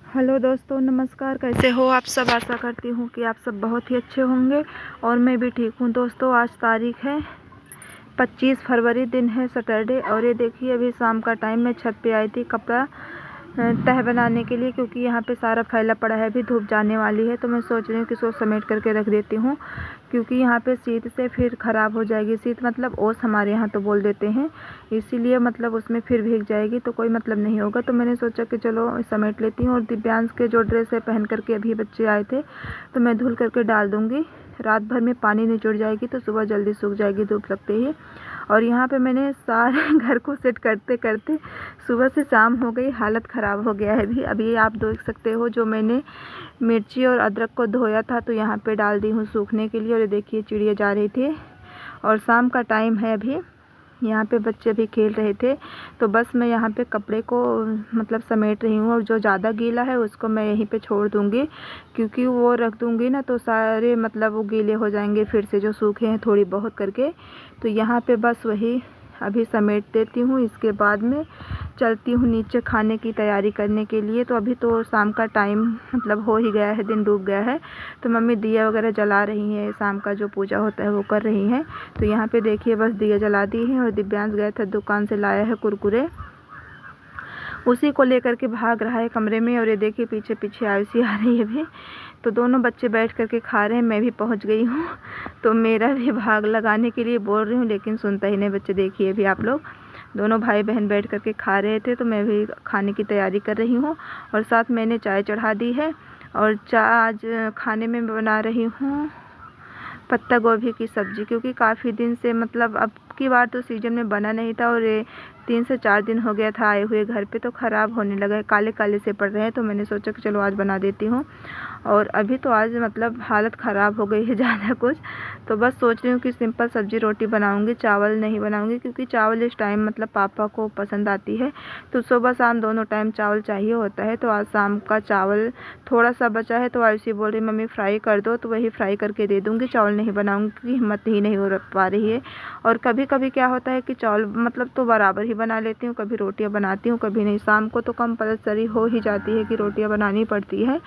Hello दोस्तों, नमस्कार। कैसे हो आप सब? आशा करती हूँ कि आप सब बहुत ही अच्छे होंगे और मैं भी ठीक हूँ। दोस्तों, आज तारीख है 25 फरवरी, दिन है सैटरडे। और ये देखिए, अभी शाम का टाइम मैं छत पे आई थी कपड़ा तह बनाने के लिए, क्योंकि यहाँ पे सारा फैला पड़ा है। अभी धूप जाने वाली है तो मैं सोच रही हूँ कि इसको समेट करके रख देती हूँ, क्योंकि यहाँ पे शीत से फिर ख़राब हो जाएगी। शीत मतलब ओस हमारे यहाँ तो बोल देते हैं, इसीलिए मतलब उसमें फिर भीग जाएगी तो कोई मतलब नहीं होगा। तो मैंने सोचा कि चलो समेट लेती हूँ। और दिव्यांश के जो ड्रेस है पहन करके अभी बच्चे आए थे तो मैं धुल करके डाल दूँगी। रात भर में पानी निचुड़ जाएगी तो सुबह जल्दी सूख जाएगी धूप लगते ही। और यहाँ पे मैंने सारे घर को सेट करते करते सुबह से शाम हो गई, हालत ख़राब हो गया है। अभी आप देख सकते हो, जो मैंने मिर्ची और अदरक को धोया था तो यहाँ पे डाल दी हूँ सूखने के लिए। और ये देखिए, चिड़िया जा रही थी और शाम का टाइम है। अभी यहाँ पे बच्चे भी खेल रहे थे तो बस मैं यहाँ पे कपड़े को मतलब समेट रही हूँ। और जो ज़्यादा गीला है उसको मैं यहीं पे छोड़ दूँगी, क्योंकि वो रख दूँगी ना तो सारे मतलब वो गीले हो जाएंगे फिर से, जो सूखे हैं थोड़ी बहुत करके। तो यहाँ पे बस वही अभी समेट देती हूँ। इसके बाद में चलती हूँ नीचे खाने की तैयारी करने के लिए। तो अभी तो शाम का टाइम मतलब हो ही गया है, दिन डूब गया है। तो मम्मी दिया वगैरह जला रही हैं, शाम का जो पूजा होता है वो कर रही हैं। तो यहाँ पे देखिए, बस दिया जला दी है। और दिव्यांश गया था दुकान से, लाया है कुरकुरे, उसी को लेकर के भाग रहा है कमरे में। और ये देखिए, पीछे पीछे आयुषी आ रही है अभी। तो दोनों बच्चे बैठ करके खा रहे हैं, मैं भी पहुंच गई हूँ तो मेरा भी भाग लगाने के लिए बोल रही हूँ, लेकिन सुनता ही नहीं बच्चे। देखिए अभी आप लोग, दोनों भाई बहन बैठ करके खा रहे थे तो मैं भी खाने की तैयारी कर रही हूँ। और साथ मैंने चाय चढ़ा दी है। और आज खाने में बना रही हूँ पत्ता गोभी की सब्ज़ी, क्योंकि काफ़ी दिन से मतलब अब की बार तो सीज़न में बना नहीं था। और ये 3 से 4 दिन हो गया था आए हुए घर पे, तो ख़राब होने लगा है, काले काले से पड़ रहे हैं। तो मैंने सोचा कि चलो आज बना देती हूँ। और अभी तो आज मतलब हालत ख़राब हो गई है ज़्यादा कुछ। तो बस सोच रही हूँ कि सिंपल सब्ज़ी रोटी बनाऊँगी, चावल नहीं बनाऊँगी, क्योंकि चावल इस टाइम मतलब पापा को पसंद आती है। तो सुबह शाम दोनों टाइम चावल चाहिए होता है। तो आज शाम का चावल थोड़ा सा बचा है तो आयुषी बोल रही मम्मी फ्राई कर दो, तो वही फ्राई करके दे दूँगी। चावल नहीं बनाऊँगी क्योंकि हिम्मत ही नहीं हो पा रही है। और कभी कभी क्या होता है कि चावल मतलब तो बराबर ही बना लेती हूँ, कभी रोटियाँ बनाती हूँ कभी नहीं। शाम को तो कंपल्सरी हो ही जाती है कि रोटियाँ बनानी पड़ती है,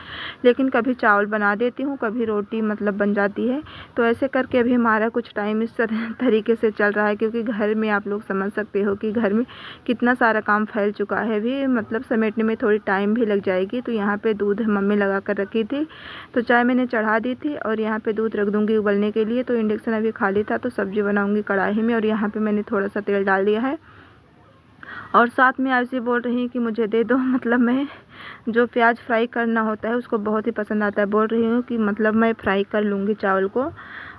लेकिन कभी चावल बना देती हूँ, कभी रोटी मतलब बन जाती है। तो ऐसे करके अभी हमारा कुछ टाइम इस तरीके से चल रहा है, क्योंकि घर में आप लोग समझ सकते हो कि घर में कितना सारा काम फैल चुका है। भी मतलब समेटने में थोड़ी टाइम भी लग जाएगी। तो यहाँ पे दूध मम्मी लगा कर रखी थी, तो चाय मैंने चढ़ा दी थी और यहाँ पे दूध रख दूँगी उबलने के लिए। तो इंडक्शन अभी खाली था तो सब्ज़ी बनाऊँगी कढ़ाई में। और यहाँ पे मैंने थोड़ा सा तेल डाल दिया है। और साथ में आयुषी बोल रही है कि मुझे दे दो, मतलब मैं जो प्याज फ्राई करना होता है उसको बहुत ही पसंद आता है। बोल रही हूँ कि मतलब मैं फ्राई कर लूँगी चावल को,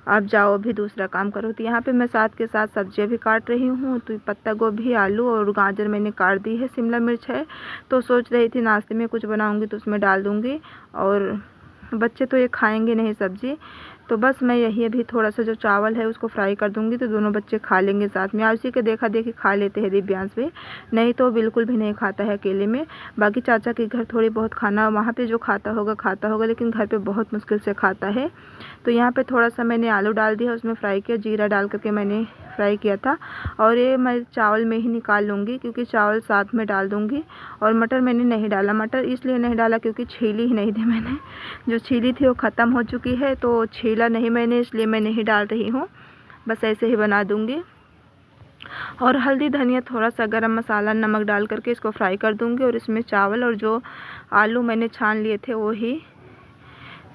आप जाओ अभी दूसरा काम करो। तो यहाँ पे मैं साथ के साथ सब्जियाँ भी काट रही हूँ। तो पत्ता गोभी, आलू और गाजर मैंने काट दी है, शिमला मिर्च है। तो सोच रही थी नाश्ते में कुछ बनाऊँगी तो उसमें डाल दूँगी। और बच्चे तो ये खाएंगे नहीं सब्ज़ी, तो बस मैं यही अभी थोड़ा सा जो चावल है उसको फ्राई कर दूंगी तो दोनों बच्चे खा लेंगे साथ में। आयुषी के देखा देखी खा लेते हैं दिव्यांश भी, नहीं तो बिल्कुल भी नहीं खाता है अकेले में। बाकी चाचा के घर थोड़ी बहुत खाना, वहाँ पे जो खाता होगा, लेकिन घर पे बहुत मुश्किल से खाता है। तो यहाँ पे थोड़ा सा मैंने आलू डाल दिया, उसमें फ्राई किया, जीरा डाल करके मैंने फ्राई किया था। और ये मैं चावल में ही निकाल लूँगी, क्योंकि चावल साथ में डाल दूँगी। और मटर मैंने नहीं डाला, मटर इसलिए नहीं डाला क्योंकि छीली ही नहीं थी मैंने, जो छीली थी वो ख़त्म हो चुकी है। तो छीला नहीं मैंने, इसलिए मैं नहीं डाल रही हूँ, बस ऐसे ही बना दूँगी। और हल्दी, धनिया, थोड़ा सा गरम मसाला, नमक डाल करके इसको फ्राई कर दूँगी। और इसमें चावल और जो आलू मैंने छान लिए थे वो ही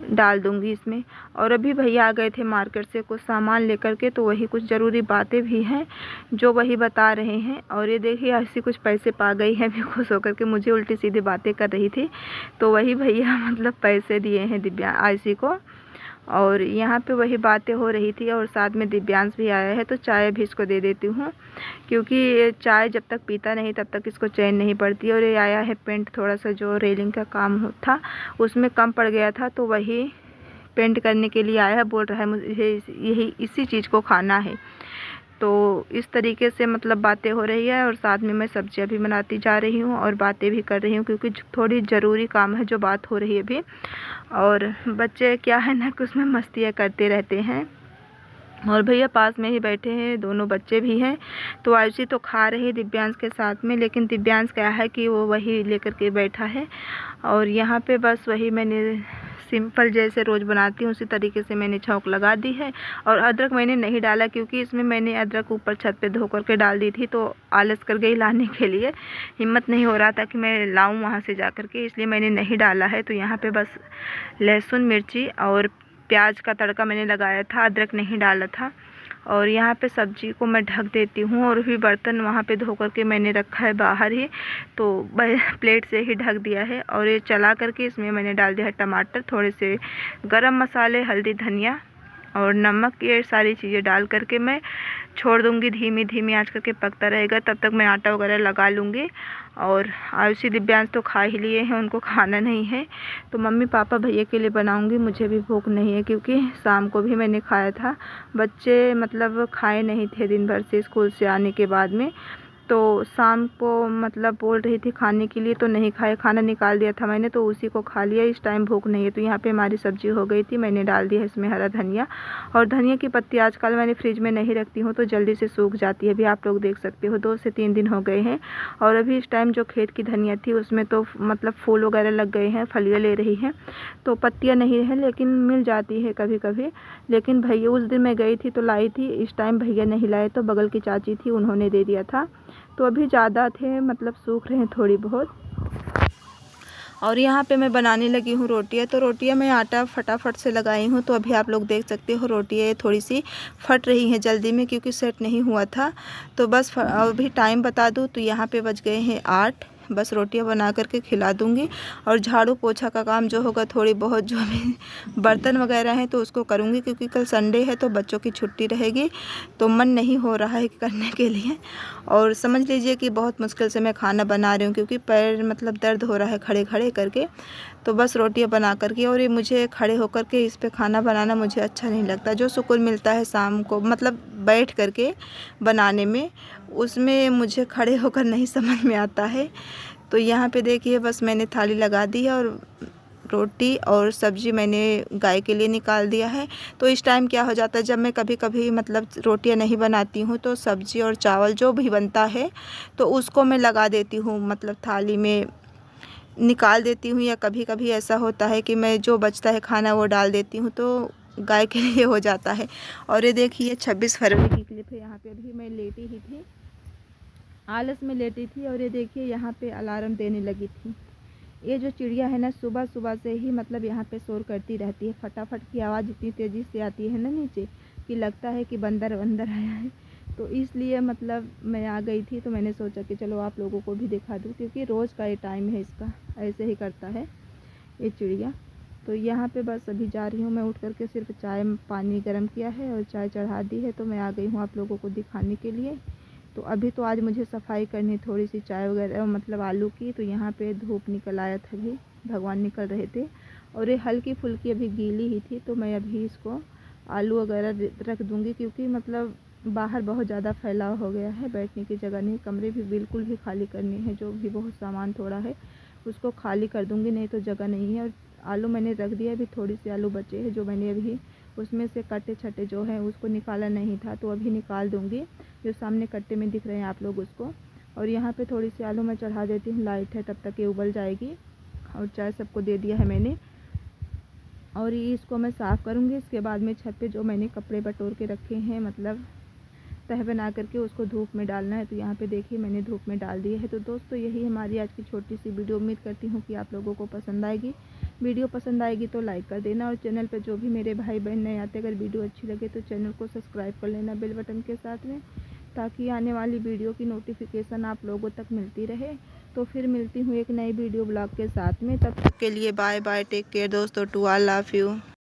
डाल दूँगी इसमें। और अभी भैया आ गए थे मार्केट से कुछ सामान लेकर के, तो वही कुछ ज़रूरी बातें भी हैं जो वही बता रहे हैं। और ये देखिए, ऐसी कुछ पैसे पा गई है भी खुश होकर के, मुझे उल्टी सीधी बातें कर रही थी। तो वही भैया मतलब पैसे दिए हैं दिव्या आयुषी को। और यहाँ पे वही बातें हो रही थी। और साथ में दिव्यांश भी आया है तो चाय भी इसको दे देती हूँ, क्योंकि ये चाय जब तक पीता नहीं तब तक इसको चैन नहीं पड़ती। और ये आया है पेंट, थोड़ा सा जो रेलिंग का काम था उसमें कम पड़ गया था तो वही पेंट करने के लिए आया है। बोल रहा है मुझे यही इसी चीज़ को खाना है। तो इस तरीके से मतलब बातें हो रही है। और साथ में मैं सब्जियां भी बनाती जा रही हूँ और बातें भी कर रही हूँ, क्योंकि थोड़ी ज़रूरी काम है जो बात हो रही है अभी। और बच्चे क्या है ना कि उसमें मस्तियाँ करते रहते हैं, और भैया पास में ही बैठे हैं, दोनों बच्चे भी हैं। तो आयुषी तो खा रही है दिव्यांश के साथ में, लेकिन दिव्यांश क्या है कि वो वही लेकर के बैठा है। और यहाँ पे बस वही मैंने सिंपल जैसे रोज़ बनाती हूँ उसी तरीके से मैंने छौंक लगा दी है। और अदरक मैंने नहीं डाला क्योंकि इसमें मैंने अदरक ऊपर छत पे धो करके डाल दी थी, तो आलस कर गई लाने के लिए, हिम्मत नहीं हो रहा था कि मैं लाऊं वहाँ से जा कर के, इसलिए मैंने नहीं डाला है। तो यहाँ पे बस लहसुन मिर्ची और प्याज का तड़का मैंने लगाया था, अदरक नहीं डाला था। और यहाँ पे सब्जी को मैं ढक देती हूँ, और भी बर्तन वहाँ पे धो करके मैंने रखा है बाहर ही, तो प्लेट से ही ढक दिया है। और ये चला करके इसमें मैंने डाल दिया है टमाटर, थोड़े से गरम मसाले, हल्दी, धनिया और नमक, ये सारी चीज़ें डाल करके मैं छोड़ दूँगी। धीमी आंच करके पकता रहेगा, तब तक मैं आटा वगैरह लगा लूँगी। और आयुषी दिव्यांश तो खा ही लिए हैं, उनको खाना नहीं है। तो मम्मी पापा भैया के लिए बनाऊँगी, मुझे भी भूख नहीं है क्योंकि शाम को भी मैंने खाया था। बच्चे मतलब खाए नहीं थे दिन भर से स्कूल से आने के बाद में, तो शाम को मतलब बोल रही थी खाने के लिए, तो नहीं खाए, खाना निकाल दिया था मैंने, तो उसी को खा लिया। इस टाइम भूख नहीं है। तो यहाँ पे हमारी सब्जी हो गई थी, मैंने डाल दिया है इसमें हरा धनिया। और धनिया की पत्ती आजकल मैंने फ्रिज में नहीं रखती हूँ, तो जल्दी से सूख जाती है। अभी आप लोग देख सकते हो 2 से 3 दिन हो गए हैं। और अभी इस टाइम जो खेत की धनिया थी उसमें तो मतलब फूल वगैरह लग गए हैं, फलियाँ ले रही हैं, तो पत्तियाँ नहीं हैं, लेकिन मिल जाती है कभी कभी। लेकिन भैया उस दिन मैं गई थी तो लाई थी, इस टाइम भैया नहीं लाए, तो बगल की चाची थी उन्होंने दे दिया था। तो अभी ज़्यादा थे, मतलब सूख रहे हैं थोड़ी बहुत। और यहाँ पे मैं बनाने लगी हूँ रोटियाँ। तो रोटियाँ मैं आटा फटाफट से लगाई हूँ, तो अभी आप लोग देख सकते हो रोटियाँ थोड़ी सी फट रही हैं जल्दी में, क्योंकि सेट नहीं हुआ था। तो बस अभी टाइम बता दूँ तो यहाँ पे बज गए हैं 8। बस रोटियां बना करके खिला दूँगी, और झाड़ू पोछा का काम जो होगा थोड़ी बहुत, जो भी बर्तन वगैरह हैं तो उसको करूँगी, क्योंकि कल संडे है तो बच्चों की छुट्टी रहेगी, तो मन नहीं हो रहा है करने के लिए। और समझ लीजिए कि बहुत मुश्किल से मैं खाना बना रही हूँ, क्योंकि पैर मतलब दर्द हो रहा है खड़े खड़े करके। तो बस रोटियां बना करके, और ये मुझे खड़े होकर के इस पे खाना बनाना मुझे अच्छा नहीं लगता। जो सुकून मिलता है शाम को मतलब बैठ करके बनाने में, उसमें मुझे खड़े होकर नहीं समझ में आता है। तो यहाँ पे देखिए बस मैंने थाली लगा दी है, और रोटी और सब्ज़ी मैंने गाय के लिए निकाल दिया है। तो इस टाइम क्या हो जाता है, जब मैं कभी कभी मतलब रोटियां नहीं बनाती हूँ, तो सब्ज़ी और चावल जो भी बनता है तो उसको मैं लगा देती हूँ, मतलब थाली में निकाल देती हूँ। या कभी कभी ऐसा होता है कि मैं जो बचता है खाना वो डाल देती हूँ, तो गाय के लिए हो जाता है। और ये देखिए 26 फरवरी की क्लिप है। यहाँ पे अभी मैं लेटी ही थी, आलस में लेटी थी, और ये देखिए यहाँ पे अलार्म देने लगी थी। ये जो चिड़िया है ना, सुबह सुबह से ही मतलब यहाँ पे शोर करती रहती है। फटाफट की आवाज़ इतनी तेज़ी से आती है ना नीचे, कि लगता है कि बंदर अंदर आया है। तो इसलिए मतलब मैं आ गई थी, तो मैंने सोचा कि चलो आप लोगों को भी दिखा दूँ, क्योंकि रोज़ का ये टाइम है इसका, ऐसे ही करता है ये चिड़िया। तो यहाँ पे बस अभी जा रही हूँ मैं, उठ करके सिर्फ चाय पानी गर्म किया है और चाय चढ़ा दी है, तो मैं आ गई हूँ आप लोगों को दिखाने के लिए। तो अभी तो आज मुझे सफाई करनी, थोड़ी सी चाय वगैरह मतलब आलू की। तो यहाँ पे धूप निकल आया था, अभी भगवान निकल रहे थे, और ये हल्की फुल्की अभी गीली ही थी। तो मैं अभी इसको आलू वगैरह रख दूँगी, क्योंकि मतलब बाहर बहुत ज़्यादा फैलाव हो गया है, बैठने की जगह नहीं। कमरे भी बिल्कुल भी खाली करने हैं, जो भी बहुत सामान थोड़ा है उसको खाली कर दूँगी, नहीं तो जगह नहीं है। और आलू मैंने रख दिया, अभी थोड़ी सी आलू बचे हैं, जो मैंने अभी उसमें से कट्टे छट्टे जो हैं उसको निकाला नहीं था, तो अभी निकाल दूँगी। जो सामने कट्टे में दिख रहे हैं आप लोग उसको। और यहाँ पे थोड़ी सी आलू मैं चढ़ा देती हूँ, लाइट है तब तक ये उबल जाएगी। और चाय सबको दे दिया है मैंने, और ये इसको मैं साफ़ करूँगी। इसके बाद में छत पे जो मैंने कपड़े बटोर के रखे हैं, मतलब तह बना करके उसको धूप में डालना है। तो यहाँ पे देखिए मैंने धूप में डाल दिए है। तो दोस्तों यही हमारी आज की छोटी सी वीडियो, उम्मीद करती हूँ कि आप लोगों को पसंद आएगी। वीडियो पसंद आएगी तो लाइक कर देना, और चैनल पर जो भी मेरे भाई बहन नए आते, अगर वीडियो अच्छी लगे तो चैनल को सब्सक्राइब कर लेना बेल बटन के साथ में, ताकि आने वाली वीडियो की नोटिफिकेशन आप लोगों तक मिलती रहे। तो फिर मिलती हूँ एक नई वीडियो ब्लॉग के साथ में, तब तक के लिए बाय बाय, टेक केयर दोस्तों, टू ऑल लव यू।